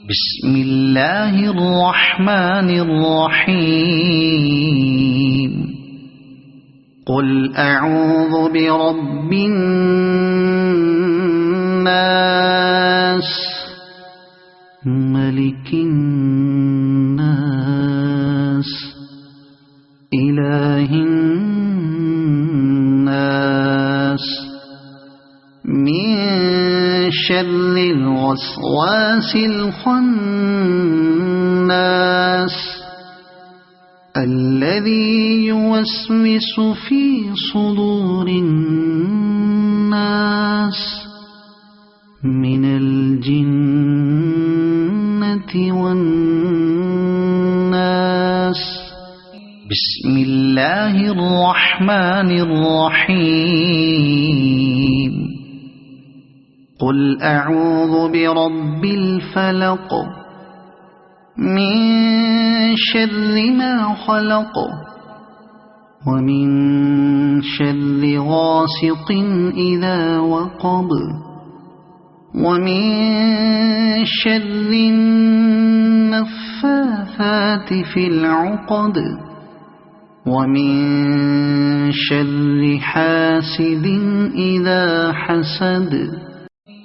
بسم الله الرحمن الرحيم قل أعوذ برب الناس ملك الناس إله الناس من شر الوسواس الخناس الذي يوسوس في صدور الناس من الجنة والناس بسم الله الرحمن الرحيم قل أعوذ برب الفلق من شر ما خلق ومن شر غاسق إذا وقب ومن شر النفاثات في العقد ومن شر حاسد إذا حسد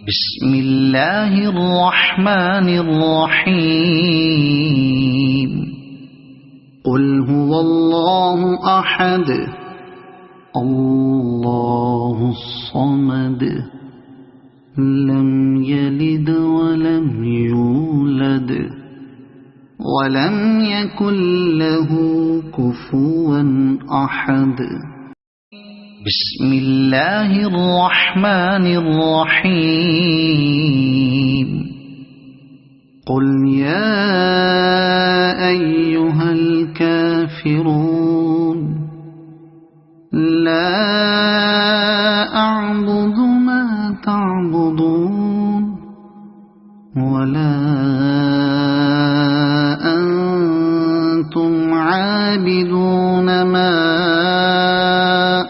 بسم الله الرحمن الرحيم قل هو الله أحد الله الصمد لم يلد ولم يولد ولم يكن له كفوا أحد بسم الله الرحمن الرحيم قل يا أيها الكافرون لا أعبد ما تعبدون ولا أنتم عابدون ما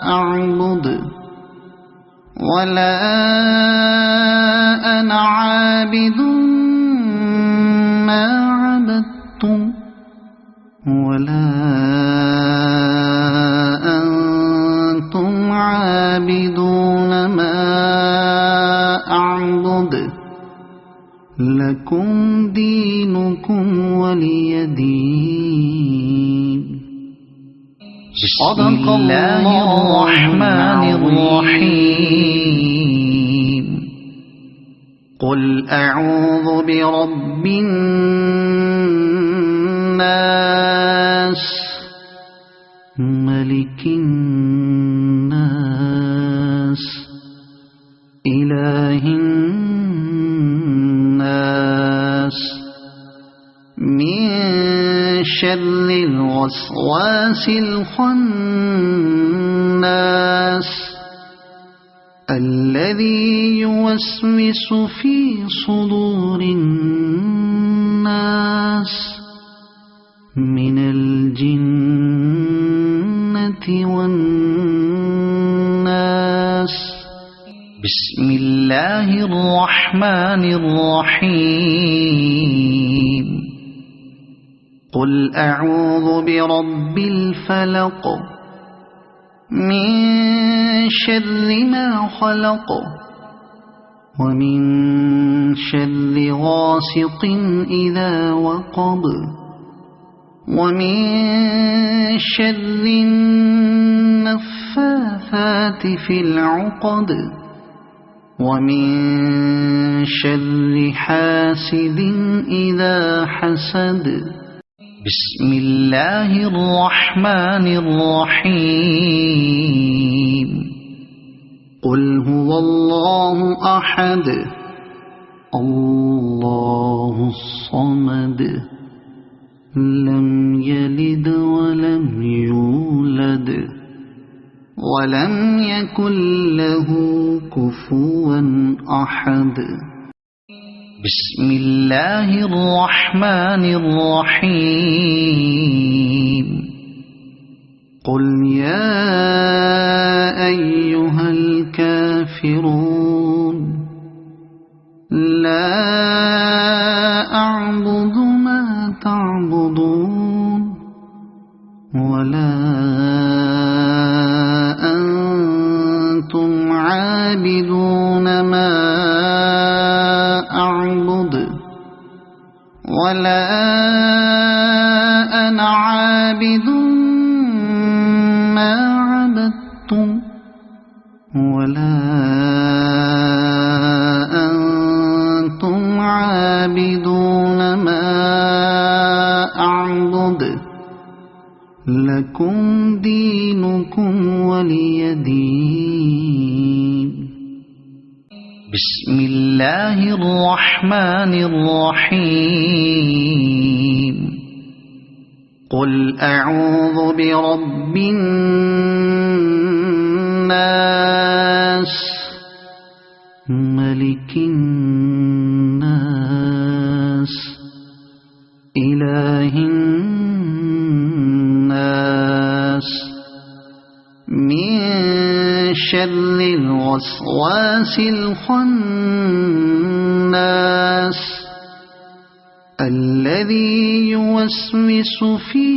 أعبد ولا أنا عابد ما عبدتم ولا أنتم عابدون ما أعبد لكم دينكم ولي دين صدق الله الرحمن الرحيم قل أعوذ برب الناس ملك الناس إله الناس من شر الوسواس الخناس الذي يوسوس في صدور الناس من الجنة والناس بسم الله الرحمن الرحيم قل أعوذ برب الفلق من شر ما خلق ومن شر غاسق إذا وقب ومن شر النفاثات في العقد ومن شر حاسد إذا حسد بسم الله الرحمن الرحيم قل هو الله أحد الله الصمد لم يلد ولم يولد ولم يكن له كفوا أحد بسم الله الرحمن الرحيم قل يا أيها الكافرون لا أعبد ولا أنا عابد ما عبدتم ولا أنتم عابدون ما أعبد لكم دينكم ولي دين. بسم الله الرحمن الرحيم. قل أعوذ برب الناس ملك الناس إله الناس من شر الوسواس الخناس الذي يوسوس في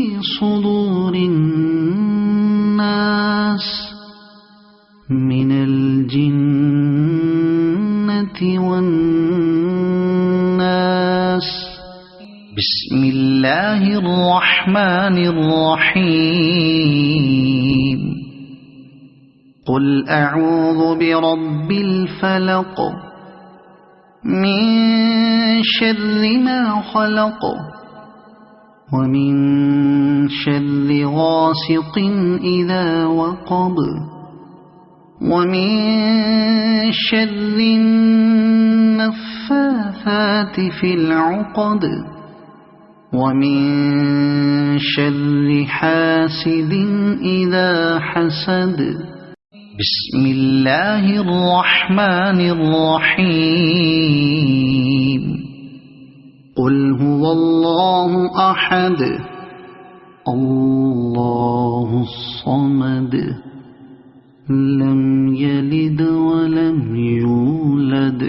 صدور الناس من الجنة والناس. بسم الله الرحمن الرحيم. قل أعوذ برب الفلق من شر ما خلق ومن شر غاسق إذا وقب ومن شر النفاثات في العقد ومن شر حاسد إذا حسد. بسم الله الرحمن الرحيم. قل هو الله أحد الله الصمد لم يلد ولم يولد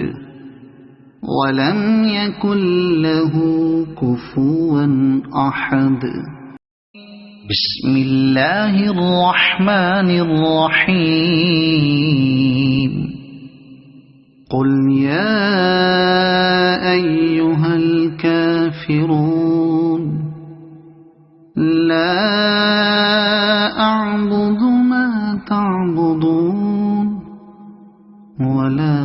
ولم يكن له كفوا أحد. بسم الله الرحمن الرحيم. قل يا أيها الكافرون لا أعبد ما تعبدون ولا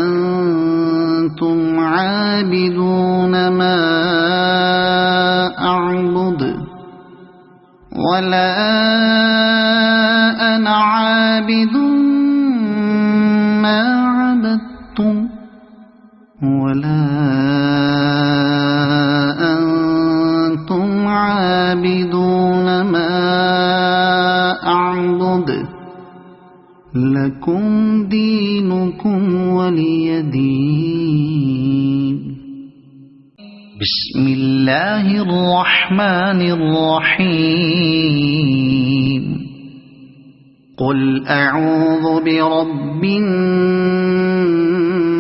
أنتم عابدون ما أعبد ولا أنا عابد ما عبدتم ولا أنتم عابدون ما أعبد لكم دينكم ولي دين. بسم الله الرحمن الرحيم. قل أعوذ برب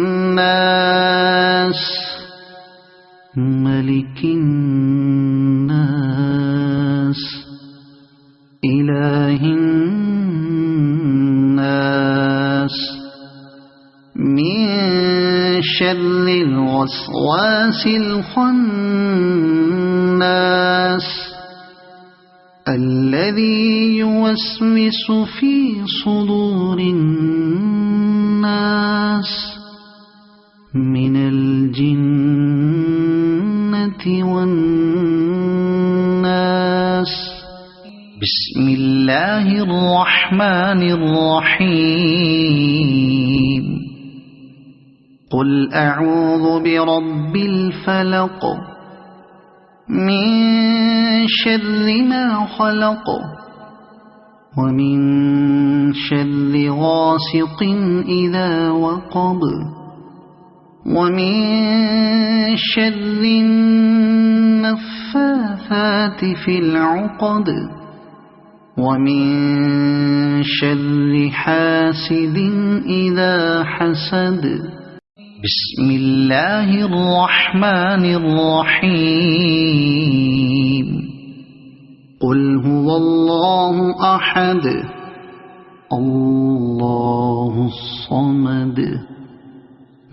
الناس ملك الناس إله الناس من شر الوسواس الخناس الذي يوسوس في صدور الناس من الجنة والناس. بسم الله الرحمن الرحيم. قل أعوذ برب الفلق من شر ما خلق ومن شر غاسق إذا وقب ومن شر النفاثات في العقد ومن شر حاسد إذا حسد. بسم الله الرحمن الرحيم. قل هو الله أحد الله الصمد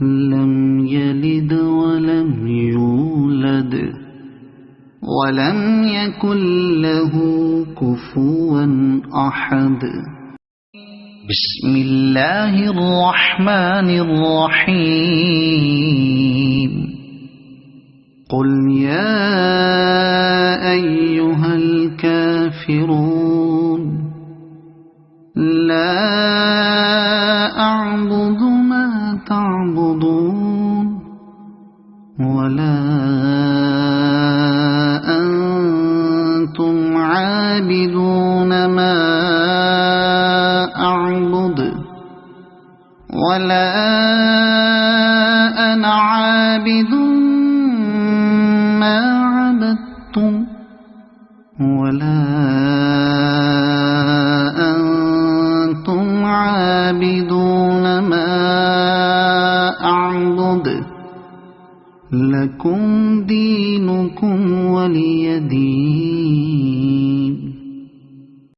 لم يلد ولم ولم يكن له كفوا أحد بسم الله الرحمن الرحيم قل يا أيها الكافرون لا أعبد ما تعبدون ولا أنتم عابدون ما أعبد ولا أنا عابد ما عبدتم ولا أنتم عابدون ما أعبد لكم دينكم ولي دين